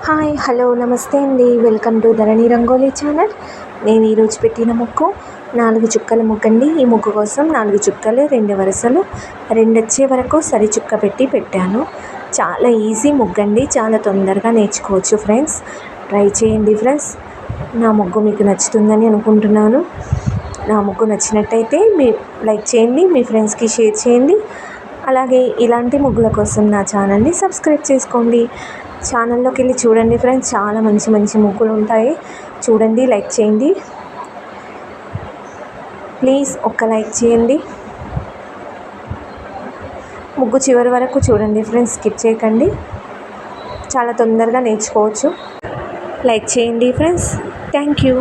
Hi hello నమస్తే అండి. Welcome to Dharani rangoli channel. నేను ఈరోజు పెట్టిన ముగ్గు 4 చుక్కల ముగ్గు అండి. ఈ ముగ్గు కోసం 4 చుక్కలు 2 వరుసలు 2 వచ్చే వరకు సరి చుక్క పెట్టి పెట్టాను. చాలా ఈజీ ముగ్గు అండి. చాలా తొందరగా నేర్చుకోవచ్చు ఫ్రెండ్స్. ట్రై చేయండి ఫ్రెండ్స్. నా ముగ్గు మీకు నచ్చుతుందని అనుకుంటున్నాను. నా ముగ్గు నచ్చినట్టయితే మీ లైక్ చేయండి, మీ ఫ్రెండ్స్కి షేర్ చేయండి. అలాగే ఇలాంటి ముగ్గుల కోసం నా ఛానల్ని సబ్స్క్రైబ్ చేసుకోండి. ఛానల్లోకి వెళ్ళి చూడండి ఫ్రెండ్స్, చాలా మంచి మంచి ముగ్గులు ఉంటాయి. చూడండి, లైక్ చేయండి ప్లీజ్. ఒక్క లైక్ చేయండి. ముగ్గు చివరి వరకు చూడండి ఫ్రెండ్స్, స్కిప్ చేయకండి. చాలా తొందరగా నేర్చుకోవచ్చు. లైక్ చేయండి ఫ్రెండ్స్. Thank you.